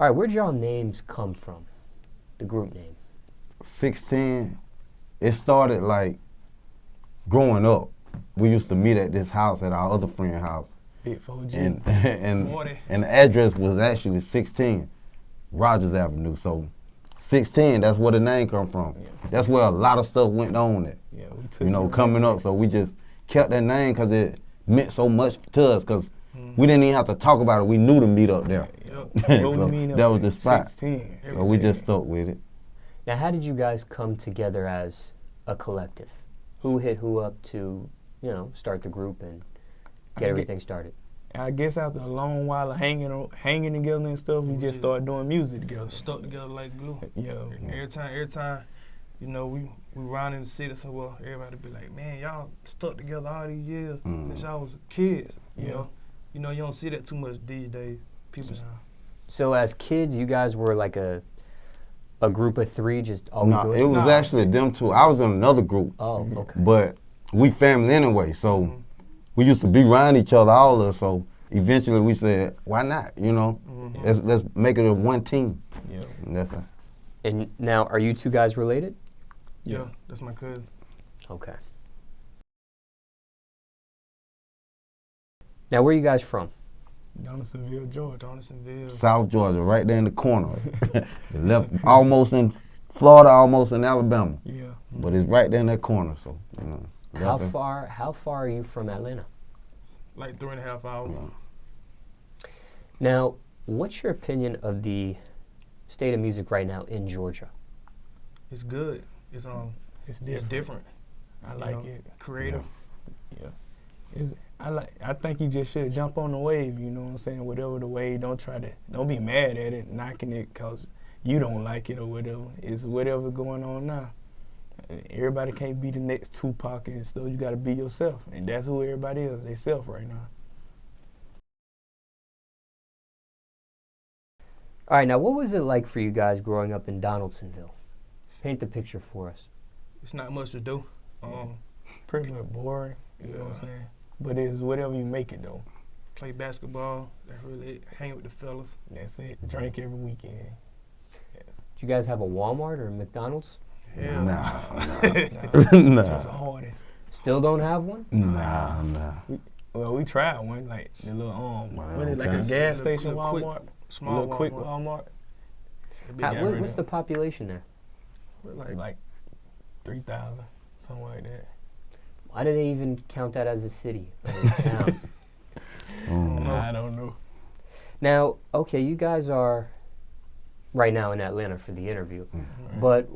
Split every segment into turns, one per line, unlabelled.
All right, where'd y'all names come from? The group name.
16, it started like growing up. We used to meet at this house at our other friend's house.
Big 4G.
And the address was actually 16 Rogers Avenue. So 16, that's where the name come from.
Yeah.
That's where a lot of stuff went on at.
Yeah, we took
You know, coming up. So we just kept that name because it meant so much to us because we didn't even have to talk about it. We knew to meet up there.
What
So
we mean
that was the spot.
16.
So we just stuck with it.
Now, how did you guys come together as a collective? Who hit who up to, you know, start the group and get everything started?
I guess after a long while of hanging together and stuff, we just started doing music together.
Stuck together like glue.
Yeah.
Every time, you know, we round in the city, so well, everybody be like, man, y'all stuck together all these years since y'all was kids. You know, you don't see that too much these days. People.
So as kids, you guys were like a group of three, just always
No,
doing
it was actually them two. I was in another group.
Oh, okay.
But we family anyway, so we used to be around each other, all of us. So eventually we said, why not? You know, let's make it a one team.
Yeah.
And that's it.
And now, are you two guys related?
Yeah, that's my cousin.
Okay. Now, where are you guys from?
Donalsonville, Georgia.
Donalsonville.
South Georgia, right there in the corner. The left, almost in Florida, almost in Alabama.
Yeah.
But it's right there in that corner, so you know.
How far are you from Atlanta?
Like 3.5 hours.
Now, what's your opinion of the state of music right now in Georgia?
It's good. It's different.
I like it.
Creative.
Yeah. I think you just should jump on the wave, you know what I'm saying? Whatever the wave, don't be mad at it, knocking it because you don't like it or whatever. It's whatever going on now. Everybody can't be the next Tupac and stuff. You got to be yourself, and that's who everybody is. They self right now.
All right, now what was it like for you guys growing up in Donalsonville? Paint the picture for us.
It's not much to do.
Pretty much boring, you know what I'm saying? But it's whatever you make it though.
Play basketball. That's really it. Hang with the fellas.
That's it. Drink every weekend. Yes.
Do you guys have a Walmart or a McDonald's?
Hell
Nah.
Just the hardest.
Still don't have one?
Nah.
Well, we tried one, like the little what is it, like a
okay.
gas station
Little quick,
Walmart,
small
little quick
Walmart.
Walmart.
What's the population there?
Like 3,000, something like that.
Why do they even count that as a city? Or a town?
I don't know.
Now, okay, you guys are right now in Atlanta for the interview, but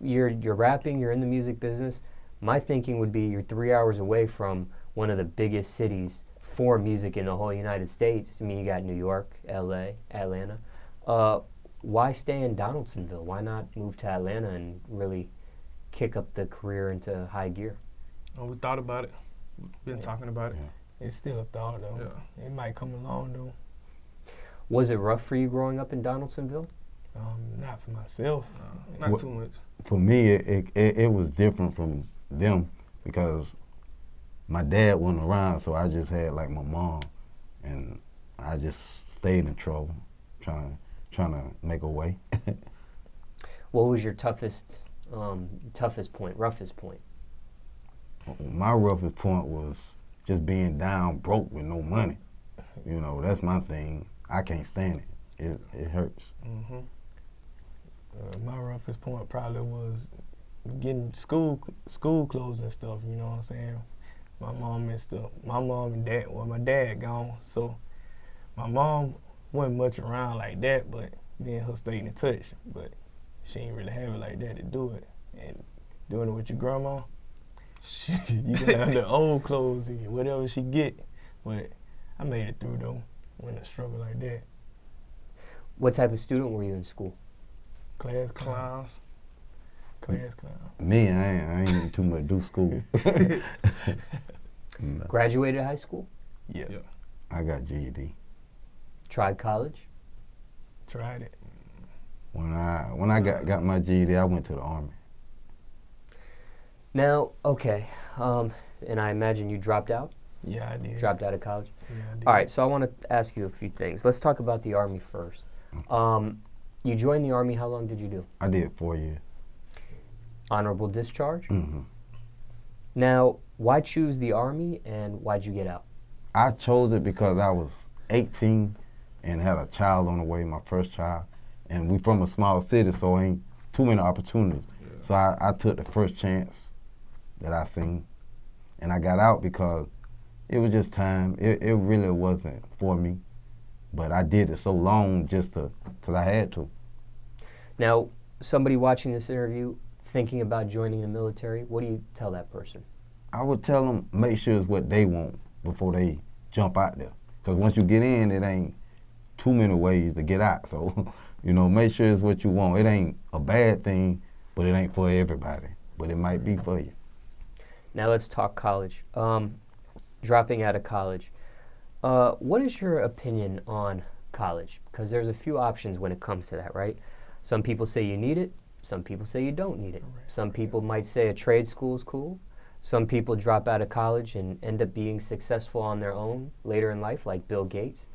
you're rapping, you're in the music business. My thinking would be you're 3 hours away from one of the biggest cities for music in the whole United States. I mean, you got New York, LA, Atlanta. Why stay in Donaldsonville? Why not move to Atlanta and really kick up the career into high gear?
Oh, we thought about it. We've been talking about it.
It's still a thought though.
Yeah.
It might come along though.
Was it rough for you growing up in Donaldsonville?
Not for myself.
Not too much.
For me, it was different from them because my dad wasn't around, so I just had like my mom, and I just stayed in trouble, trying to make a way.
What was your toughest point, roughest point?
My roughest point was just being down broke with no money. You know, that's my thing. I can't stand it. It hurts.
My roughest point probably was getting school clothes and stuff, you know what I'm saying? My mom and dad, well, my dad gone, so my mom wasn't much around like that, but me and her stayed in touch, but she ain't really have it like that to do it. And doing it with your grandma, you can have the old clothes and whatever she get, but I made it through though, when I struggle like that.
What type of student were you in school?
Class clown.
Me, I ain't too much do school. No.
Graduated high school?
Yeah.
I got GED.
Tried college?
Tried it.
When I got my GED, I went to the Army.
Now, okay, and I imagine you dropped out?
Yeah, I did.
Dropped out of college?
Yeah, I did.
All right, so I want to ask you a few things. Let's talk about the Army first. You joined the Army. How long did you do?
I did 4 years.
Honorable discharge?
Hmm.
Now, why choose the Army and why'd you get out?
I chose it because I was 18 and had a child on the way, my first child. And we from a small city, so ain't too many opportunities.
Yeah.
So I took the first chance that I seen. And I got out because it was just time. It really wasn't for me. But I did it so long just because I had to.
Now, somebody watching this interview thinking about joining the military, what do you tell that person?
I would tell them make sure it's what they want before they jump out there. Because once you get in, it ain't too many ways to get out. So, make sure it's what you want. It ain't a bad thing, but it ain't for everybody. But it might be for you.
Now let's talk college. Dropping out of college. What is your opinion on college? Because there's a few options when it comes to that, right? Some people say you need it. Some people say you don't need it. Some people might say a trade school is cool. Some people drop out of college and end up being successful on their own later in life, like Bill Gates.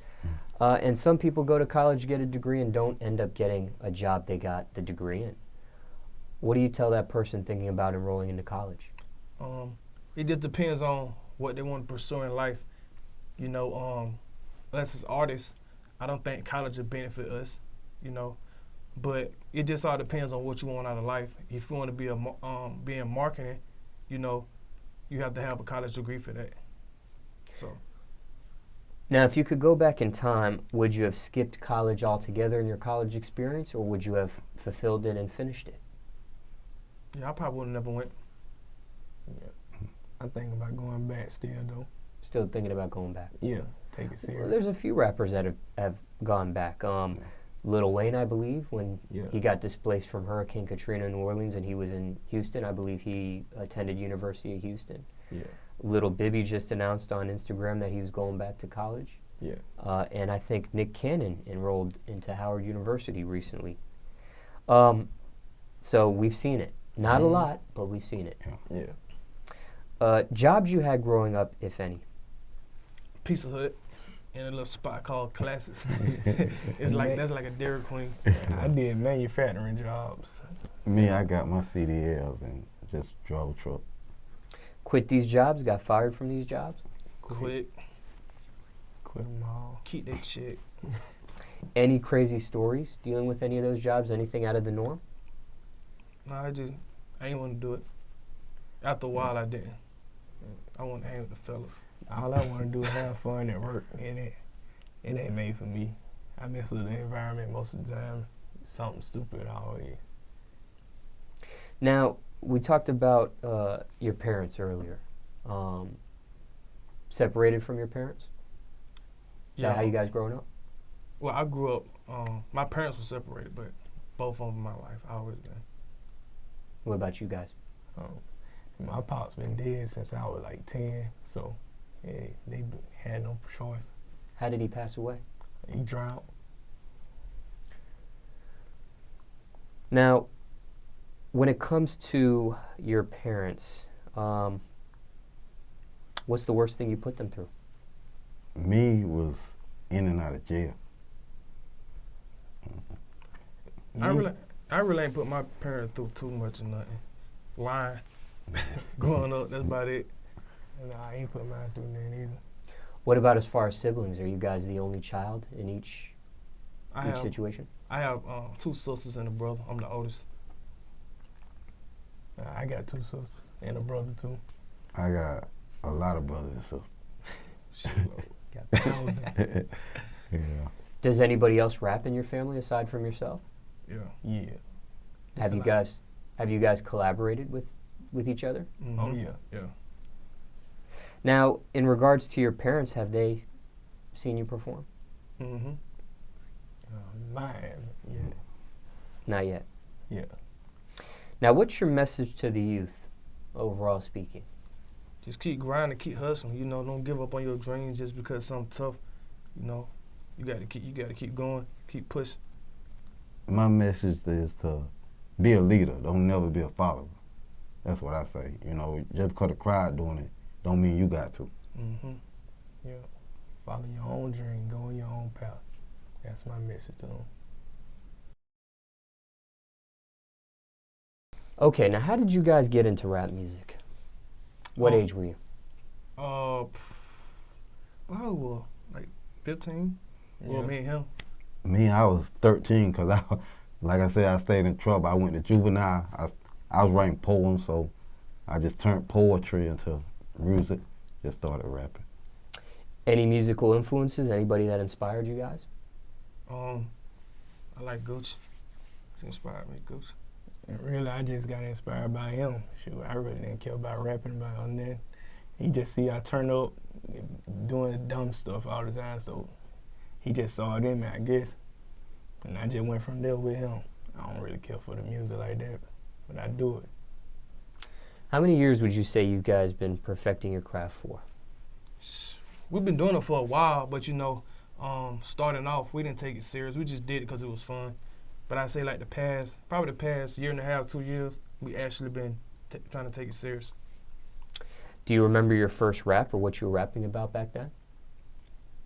And some people go to college, get a degree, and don't end up getting a job they got the degree in. What do you tell that person thinking about enrolling into college?
It just depends on what they want to pursue in life. Us as artists, I don't think college would benefit us, But it just all depends on what you want out of life. If you want to be in marketing, you have to have a college degree for that. So.
Now, if you could go back in time, would you have skipped college altogether in your college experience, or would you have fulfilled it and finished it?
Yeah, I probably would have never went.
Yeah. I think about going back still, though.
Still thinking about going back?
Yeah, take it serious.
Well, there's a few rappers that have gone back. Lil Wayne, I believe, when he got displaced from Hurricane Katrina in New Orleans and he was in Houston, I believe he attended University of Houston.
Yeah.
Little Bibby just announced on Instagram that he was going back to college.
Yeah.
And I think Nick Cannon enrolled into Howard University recently. So we've seen it. Not a lot, but we've seen it.
Yeah.
Jobs you had growing up, if any?
Pizza Hut in a little spot called Classics. That's like a Dairy Queen.
I did manufacturing jobs.
Me, I got my CDLs and just drove a truck.
Quit these jobs, got fired from these jobs?
Quit
them all.
Keep that check.
Any crazy stories dealing with any of those jobs? Anything out of the norm?
No, I ain't want to do it. After a while, I didn't. I want to hang with the fellas.
All I want to do is have fun at work, and it ain't made for me. I mess with the environment most of the time. Something stupid always.
Now, we talked about your parents earlier. Separated from your parents?
Yeah.
That how you guys growing up?
Well, I grew up, my parents were separated, but both of them in my life, I always been.
What about you guys?
My pop's been dead since I was like 10, so they had no choice.
How did he pass away?
He drowned.
Now, when it comes to your parents, what's the worst thing you put them through?
Me was in and out of jail.
I really ain't put my parents through too much or nothing. Lying. Growing up, that's about it.
Nah, I ain't put mine through nothing either.
What about as far as siblings? Are you guys the only child in each situation?
I have 2 sisters and a brother. I'm the oldest.
I got 2 sisters and a brother too.
I got a lot of brothers and sisters.
Got thousands.
Yeah.
Does anybody else rap in your family aside from yourself?
Yeah.
Yeah.
Have you guys collaborated with each other?
Mm-hmm.
Oh yeah.
Yeah.
Now, in regards to your parents, have they seen you perform?
Mm-hmm.
Mine. Yeah.
Not yet.
Yeah.
Now, what's your message to the youth, overall speaking?
Just keep grinding, keep hustling. Don't give up on your dreams just because something tough. You got to keep going, keep pushing.
My message is to be a leader. Don't never be a follower. That's what I say. Just because the crowd doing it, don't mean you got to.
Mm-hmm.
Yeah. Follow your own dream. Go on your own path. That's my message to them.
Okay, now how did you guys get into rap music? What age were you?
I was like 15. Well, me and him.
Me, I was 13 because like I said, I stayed in trouble. I went to juvenile. I was writing poems, so I just turned poetry into music, just started rapping.
Any musical influences? Anybody that inspired you guys?
I like Gucci. He inspired me, Gucci.
And really, I just got inspired by him. Shoot, I really didn't care about rapping about all that. He just see I turn up doing dumb stuff all the time, so he just saw it in me, I guess. And I just went from there with him. I don't really care for the music like that, but I do it.
How many years would you say you guys been perfecting your craft for?
We've been doing it for a while, but you know, starting off, we didn't take it serious. We just did it because it was fun. But I say like probably the past year and a half, 2 years, we actually been trying to take it serious.
Do you remember your first rap or what you were rapping about back then?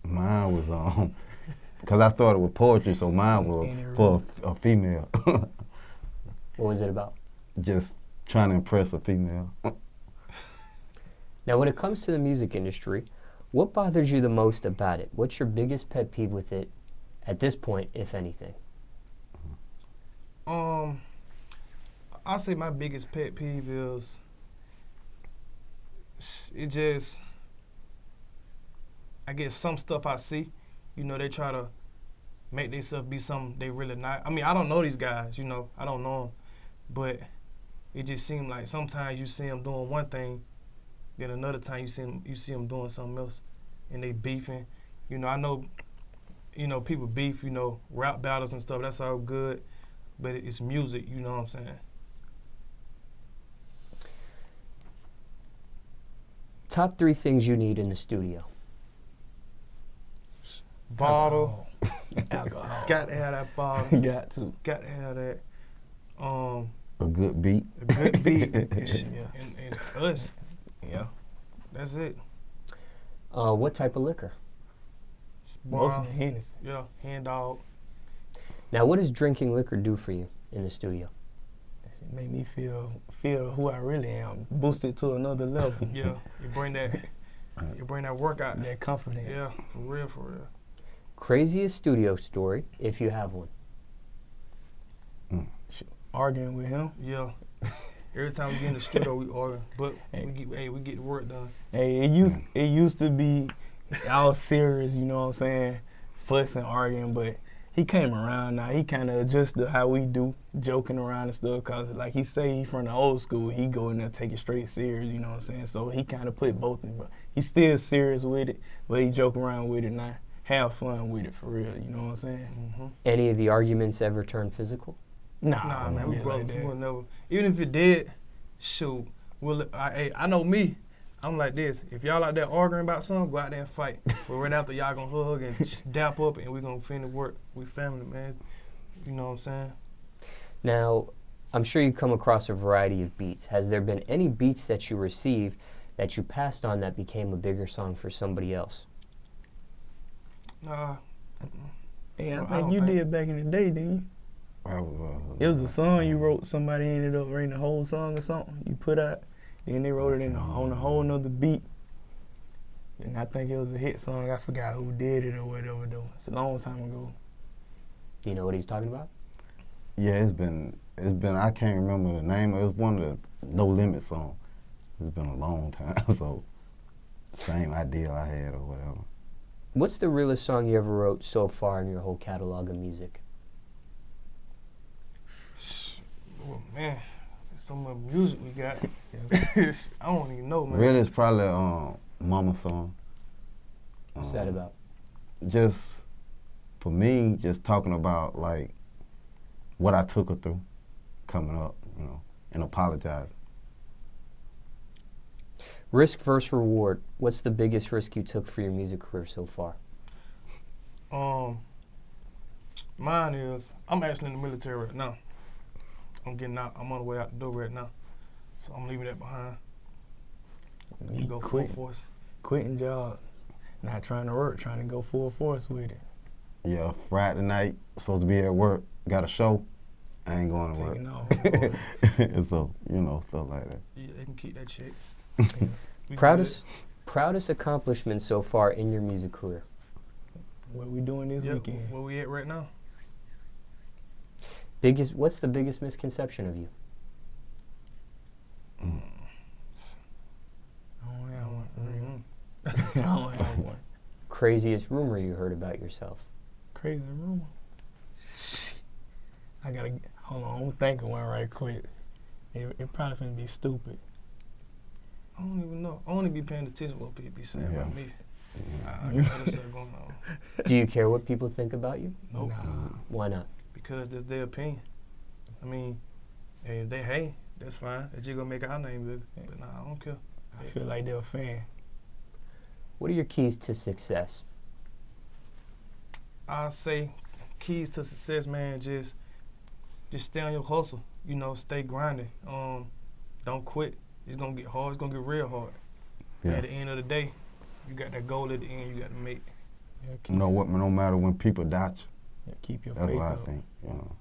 Mine was because I started with poetry, so mine was for a female.
What was it about?
Just trying to impress a female.
Now, when it comes to the music industry, what bothers you the most about it? What's your biggest pet peeve with it at this point, if anything?
I say my biggest pet peeve is I guess some stuff I see, you know, they try to make themselves be something they really not. I mean, I don't know these guys, you know, I don't know them, but it just seems like sometimes you see them doing one thing, then another time you see them doing something else, and they beefing. You know, I know, you know, people beef, you know, rap battles and stuff. That's all good, but it's music. You know what I'm saying?
Top 3 things you need in the studio.
Bottle.
Alcohol.
Got to have that bottle.
Got to.
Got to have that.
A good beat.
A good beat.
Yeah.
And us.
Yeah.
That's it.
What type of liquor?
Mostly Hennessy.
Yeah, hand dog.
Now, what does drinking liquor do for you in the studio?
It made me feel who I really am, boosted to another level.
Yeah, you bring that workout.
That confidence.
Yeah, for real, for real.
Craziest studio story, if you have one.
Arguing with him.
Yeah. Every time we get in the studio, we argue, but we get the work done.
Hey, it used to be all serious, you know what I'm saying, fussing, arguing, but he came around now. He kind of adjusted how we do, joking around and stuff, because like he say he from the old school, he go in there take it straight serious, you know what I'm saying, so he kind of put both in, but he's still serious with it, but he joke around with it now, have fun with it for real, you know what I'm saying.
Mm-hmm.
Any of the arguments ever turn physical?
Nah, man, we
really
brothers.
like
We
that.
will never. Even if it did, shoot. I know me. I'm like this. If y'all out there arguing about something, go out there and fight. But right after y'all gonna hug and dap up, and we gonna finish work. We family, man. You know what I'm saying?
Now, I'm sure you come across a variety of beats. Has there been any beats that you received that you passed on that became a bigger song for somebody else?
Nah.
Hey, I
Well, I
think
don't
you
think-
did back in the day, didn't you? It was a song you wrote, somebody ended up writing the whole song or something you put out, then they wrote it on a whole nother beat. And I think it was a hit song. I forgot who did it or whatever though. It's a long time ago.
Do you know what he's talking about?
Yeah, it's been. I can't remember the name. It was one of the No Limit songs. It's been a long time, so same idea I had or whatever.
What's the realest song you ever wrote so far in your whole catalog of music?
Oh, man, there's so much music we got. I don't even know, man.
Really, it's probably Mama song.
What's that about?
Just for me, just talking about like what I took her through coming up, you know, and apologizing.
Risk versus reward. What's the biggest risk you took for your music career so far?
Mine is I'm actually in the military right now. I'm getting out. I'm on the way out the door right now, so I'm leaving that behind. You go full force.
Quitting jobs, not trying to work, trying to go full force with it.
Yeah, Friday night, supposed to be at work, got a show. I ain't going to work.
Taking off.
And so, you know, stuff like that.
Yeah, they can keep that check. We
Proudest accomplishment so far in your music career?
What we doing this
good.
weekend?
Where we at right now?
What's the biggest misconception of you?
I don't have one for real.
Mm-hmm.
I don't have one.
Craziest rumor you heard about yourself?
Crazy rumor. I gotta hold on. I'm thinking one right quick. It probably finna be stupid.
I don't even know. I only be paying attention to what people be saying
Yeah.
about me. I got other stuff going on.
Do you care what people think about you?
Nope.
Nah.
Why not?
Because that's their opinion. I mean, if they hate, that's fine. They're just gonna make our name bigger. But nah, I don't care.
I feel like they're a fan.
What are your keys to success?
I say keys to success, man, just stay on your hustle. You know, stay grinding. Don't quit. It's gonna get hard. It's gonna get real hard.
Yeah.
At the end of the day, you got that goal at the end. You got to make.
Yeah,
You know what? No matter when people doubt you,
yeah, keep your
that's
faith
what I
up.
think. You know.